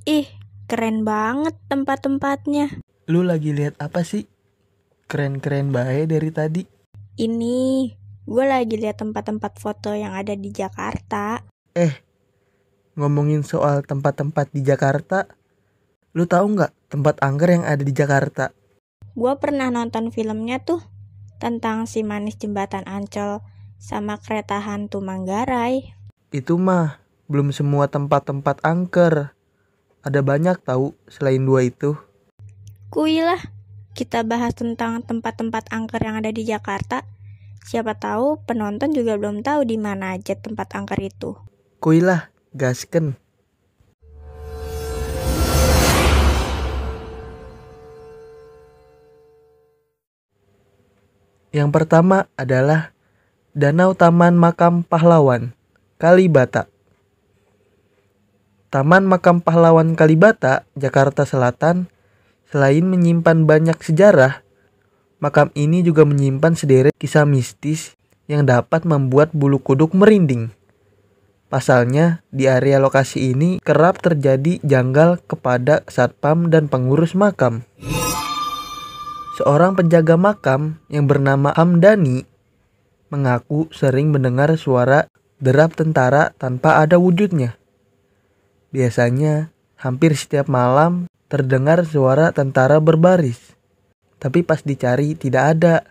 Ih, keren banget tempat-tempatnya. Lu lagi lihat apa sih? Keren-keren bae dari tadi. Ini, gue lagi lihat tempat-tempat foto yang ada di Jakarta. Ngomongin soal tempat-tempat di Jakarta, lu tahu nggak tempat angker yang ada di Jakarta? Gue pernah nonton filmnya tuh tentang si manis jembatan Ancol sama kereta hantu Manggarai. Itu mah belum semua tempat-tempat angker. Ada banyak tahu selain dua itu. Kuilah, kita bahas tentang tempat-tempat angker yang ada di Jakarta. Siapa tahu penonton juga belum tahu di mana aja tempat angker itu. Kuilah, gasken. Yang pertama adalah Danau Taman Makam Pahlawan, Kalibata. Taman Makam Pahlawan Kalibata, Jakarta Selatan, selain menyimpan banyak sejarah, makam ini juga menyimpan sederet kisah mistis yang dapat membuat bulu kuduk merinding. Pasalnya, di area lokasi ini kerap terjadi janggal kepada satpam dan pengurus makam. Seorang penjaga makam yang bernama Hamdani mengaku sering mendengar suara derap tentara tanpa ada wujudnya. Biasanya, hampir setiap malam terdengar suara tentara berbaris. Tapi pas dicari tidak ada.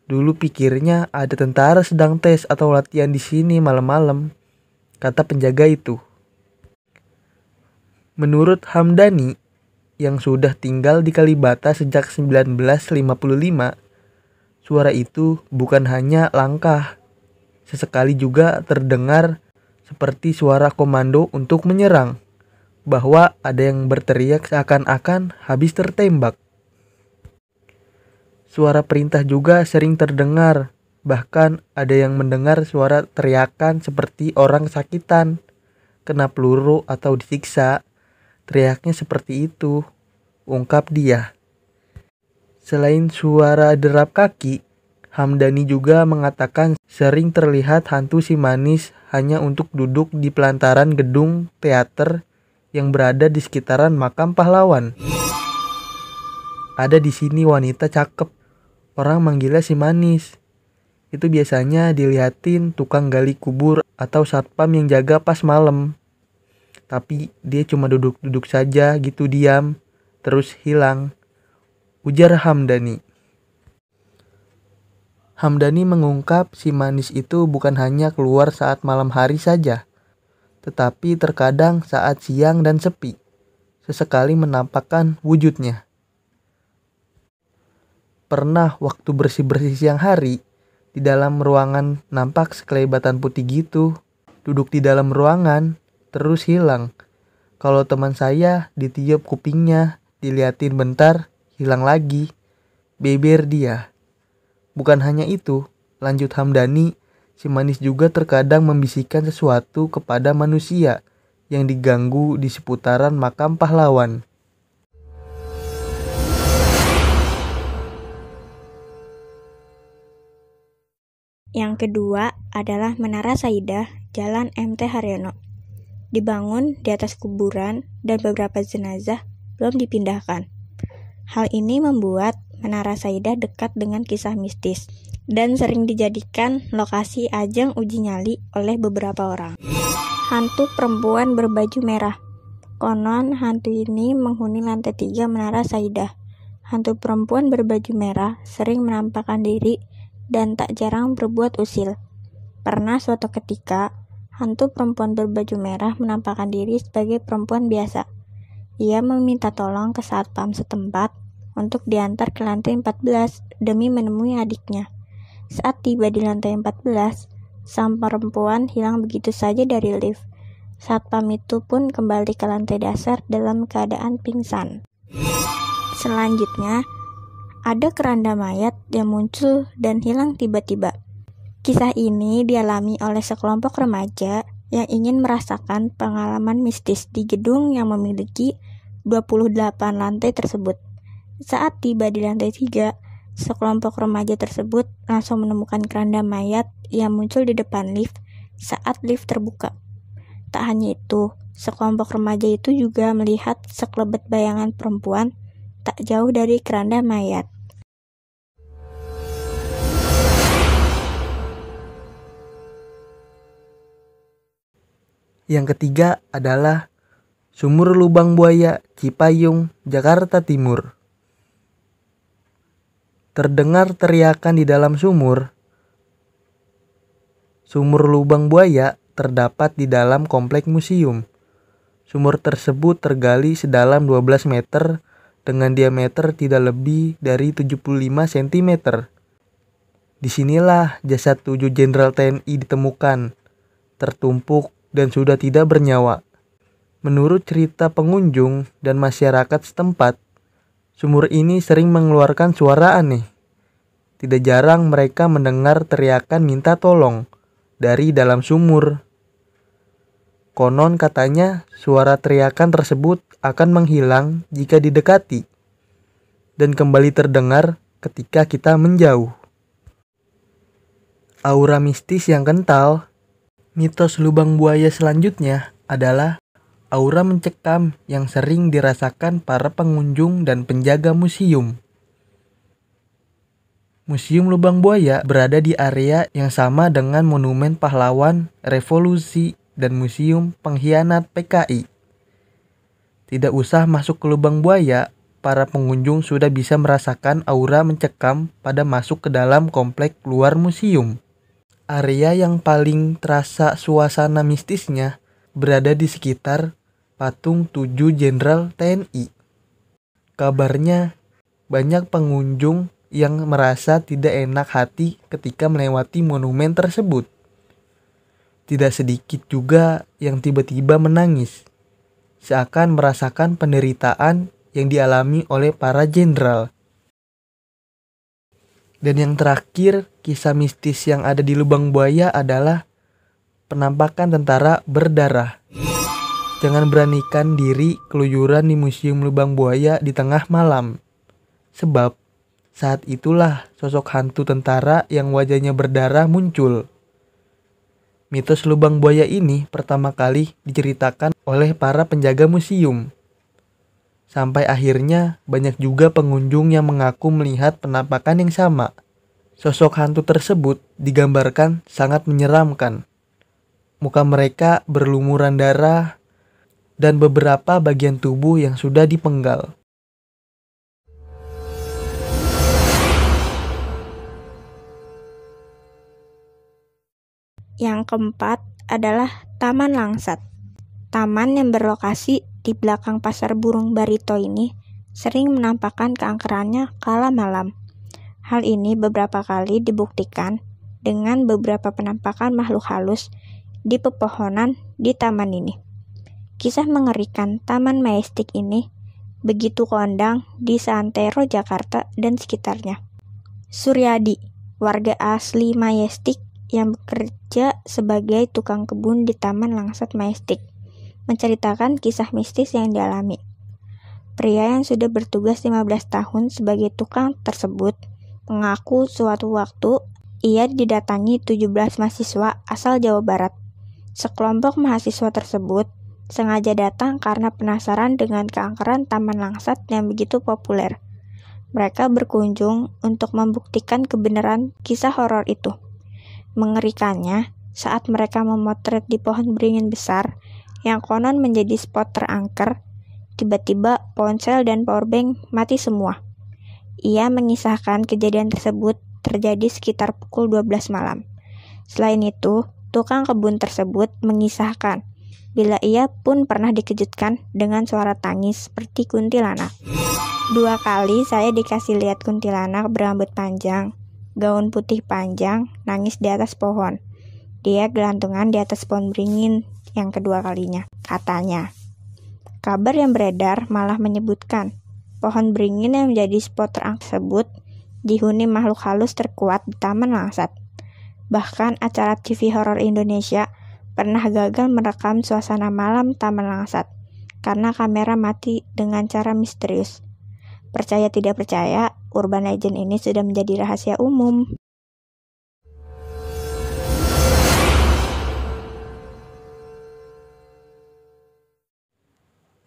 Dulu pikirnya ada tentara sedang tes atau latihan di sini malam-malam, kata penjaga itu. Menurut Hamdani, yang sudah tinggal di Kalibata sejak 1955, suara itu bukan hanya langkah. Sesekali juga terdengar seperti suara komando untuk menyerang, bahwa ada yang berteriak seakan-akan habis tertembak. Suara perintah juga sering terdengar, bahkan ada yang mendengar suara teriakan seperti orang sakitan, kena peluru atau disiksa. Teriaknya seperti itu, ungkap dia. Selain suara derap kaki, Hamdani juga mengatakan sering terlihat hantu si manis hanya untuk duduk di pelantaran gedung teater yang berada di sekitaran makam pahlawan. Ada di sini wanita cakep, orang manggilnya si manis. Itu biasanya dilihatin tukang gali kubur atau satpam yang jaga pas malam. Tapi dia cuma duduk-duduk saja gitu diam, terus hilang, ujar Hamdani. Hamdani mengungkap si manis itu bukan hanya keluar saat malam hari saja, tetapi terkadang saat siang dan sepi, sesekali menampakkan wujudnya. Pernah waktu bersih-bersih siang hari, di dalam ruangan nampak sekelebatan putih gitu, duduk di dalam ruangan, terus hilang. Kalau teman saya ditiup kupingnya, diliatin bentar, hilang lagi. Beber dia. Bukan hanya itu, lanjut Hamdani, si manis juga terkadang membisikkan sesuatu kepada manusia yang diganggu di seputaran makam pahlawan. Yang kedua adalah Menara Saidah, Jalan MT Haryono. Dibangun di atas kuburan dan beberapa jenazah belum dipindahkan. Hal ini membuat Menara Saidah dekat dengan kisah mistis dan sering dijadikan lokasi ajang uji nyali oleh beberapa orang. Hantu perempuan berbaju merah. Konon hantu ini menghuni lantai 3 Menara Saidah. Hantu perempuan berbaju merah sering menampakkan diri dan tak jarang berbuat usil. Pernah suatu ketika, hantu perempuan berbaju merah menampakkan diri sebagai perempuan biasa. Ia meminta tolong ke satpam setempat untuk diantar ke lantai 14 demi menemui adiknya. Saat tiba di lantai 14, sang perempuan hilang begitu saja dari lift. Satpam itu pun kembali ke lantai dasar dalam keadaan pingsan. Selanjutnya, ada keranda mayat yang muncul dan hilang tiba-tiba. Kisah ini dialami oleh sekelompok remaja yang ingin merasakan pengalaman mistis di gedung yang memiliki 28 lantai tersebut. Saat tiba di lantai 3, sekelompok remaja tersebut langsung menemukan keranda mayat yang muncul di depan lift saat lift terbuka. Tak hanya itu, sekelompok remaja itu juga melihat sekelebat bayangan perempuan tak jauh dari keranda mayat. Yang ketiga adalah Sumur Lubang Buaya, Cipayung, Jakarta Timur. Terdengar teriakan di dalam sumur. Sumur Lubang Buaya terdapat di dalam komplek museum. Sumur tersebut tergali sedalam 12 meter dengan diameter tidak lebih dari 75 cm. Disinilah jasad 7 Jenderal TNI ditemukan, tertumpuk dan sudah tidak bernyawa. Menurut cerita pengunjung dan masyarakat setempat, sumur ini sering mengeluarkan suara aneh. Tidak jarang mereka mendengar teriakan minta tolong dari dalam sumur. Konon katanya suara teriakan tersebut akan menghilang jika didekati dan kembali terdengar ketika kita menjauh. Aura mistis yang kental. Mitos lubang buaya selanjutnya adalah aura mencekam yang sering dirasakan para pengunjung dan penjaga museum. Museum Lubang Buaya berada di area yang sama dengan Monumen Pahlawan Revolusi dan Museum Pengkhianat PKI. Tidak usah masuk ke Lubang Buaya, para pengunjung sudah bisa merasakan aura mencekam pada masuk ke dalam komplek luar museum. Area yang paling terasa suasana mistisnya berada di sekitar patung 7 Jenderal TNI. Kabarnya banyak pengunjung yang merasa tidak enak hati ketika melewati monumen tersebut. Tidak sedikit juga yang tiba-tiba menangis, seakan merasakan penderitaan yang dialami oleh para jenderal. Dan yang terakhir, kisah mistis yang ada di Lubang Buaya adalah penampakan tentara berdarah. Jangan beranikan diri keluyuran di Museum Lubang Buaya di tengah malam. Sebab saat itulah sosok hantu tentara yang wajahnya berdarah muncul. Mitos Lubang Buaya ini pertama kali diceritakan oleh para penjaga museum. Sampai akhirnya banyak juga pengunjung yang mengaku melihat penampakan yang sama. Sosok hantu tersebut digambarkan sangat menyeramkan. Muka mereka berlumuran darah dan beberapa bagian tubuh yang sudah dipenggal. Yang keempat adalah Taman Langsat. Taman yang berlokasi di belakang pasar burung Barito ini sering menampakkan keangkerannya kala malam. Hal ini beberapa kali dibuktikan dengan beberapa penampakan makhluk halus di pepohonan di taman ini. Kisah mengerikan Taman Majestic ini begitu kondang di Santero, Jakarta dan sekitarnya. Suryadi, warga asli Majestic yang bekerja sebagai tukang kebun di Taman Langsat Majestic, menceritakan kisah mistis yang dialami. Pria yang sudah bertugas 15 tahun sebagai tukang tersebut mengaku suatu waktu ia didatangi 17 mahasiswa asal Jawa Barat. Sekelompok mahasiswa tersebut sengaja datang karena penasaran dengan keangkeran Taman Langsat yang begitu populer. Mereka berkunjung untuk membuktikan kebenaran kisah horor itu. Mengerikannya, saat mereka memotret di pohon beringin besar yang konon menjadi spot terangker, tiba-tiba ponsel dan powerbank mati semua. Ia mengisahkan kejadian tersebut terjadi sekitar pukul 12 malam. Selain itu, tukang kebun tersebut mengisahkan bila ia pun pernah dikejutkan dengan suara tangis seperti kuntilanak. 2 kali saya dikasih lihat kuntilanak berambut panjang, gaun putih panjang, nangis di atas pohon. Dia gelantungan di atas pohon beringin yang kedua kalinya, katanya. Kabar yang beredar malah menyebutkan pohon beringin yang menjadi spot terangker tersebut dihuni makhluk halus terkuat di Taman Langsat. Bahkan acara TV horor Indonesia pernah gagal merekam suasana malam Taman Langsat karena kamera mati dengan cara misterius. Percaya tidak percaya, urban legend ini sudah menjadi rahasia umum.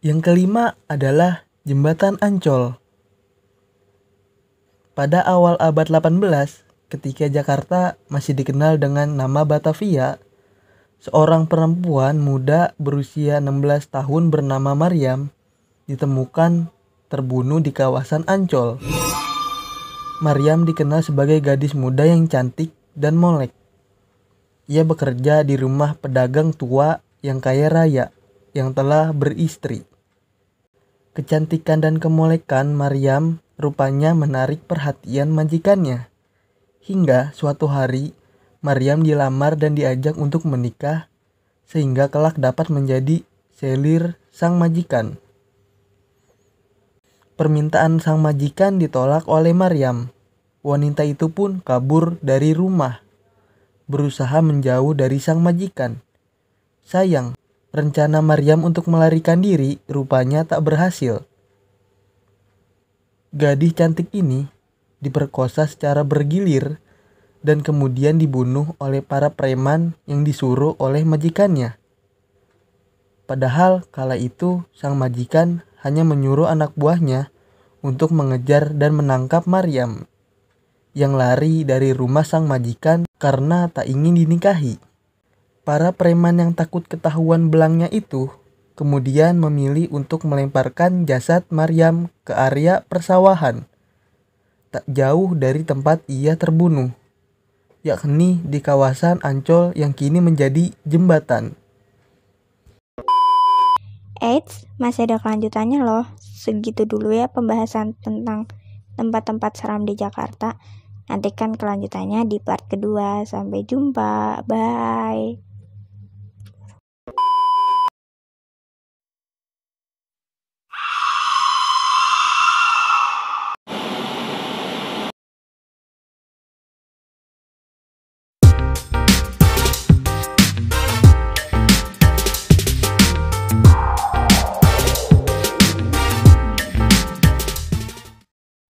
Yang kelima adalah Jembatan Ancol. Pada awal abad 18, ketika Jakarta masih dikenal dengan nama Batavia, seorang perempuan muda berusia 16 tahun bernama Maryam ditemukan terbunuh di kawasan Ancol. Maryam dikenal sebagai gadis muda yang cantik dan molek. Ia bekerja di rumah pedagang tua yang kaya raya yang telah beristri. Kecantikan dan kemolekan Maryam rupanya menarik perhatian majikannya. Hingga suatu hari Maryam dilamar dan diajak untuk menikah sehingga kelak dapat menjadi selir sang majikan. Permintaan sang majikan ditolak oleh Maryam. Wanita itu pun kabur dari rumah, berusaha menjauh dari sang majikan. Sayang, rencana Maryam untuk melarikan diri rupanya tak berhasil. Gadis cantik ini diperkosa secara bergilir dan kemudian dibunuh oleh para preman yang disuruh oleh majikannya. Padahal kala itu sang majikan hanya menyuruh anak buahnya untuk mengejar dan menangkap Maryam yang lari dari rumah sang majikan karena tak ingin dinikahi. Para preman yang takut ketahuan belangnya itu kemudian memilih untuk melemparkan jasad Maryam ke area persawahan tak jauh dari tempat ia terbunuh, yakni di kawasan Ancol yang kini menjadi jembatan. Eits, masih ada kelanjutannya loh. Segitu dulu ya pembahasan tentang tempat-tempat seram di Jakarta. Nantikan kelanjutannya di part kedua. Sampai jumpa. Bye.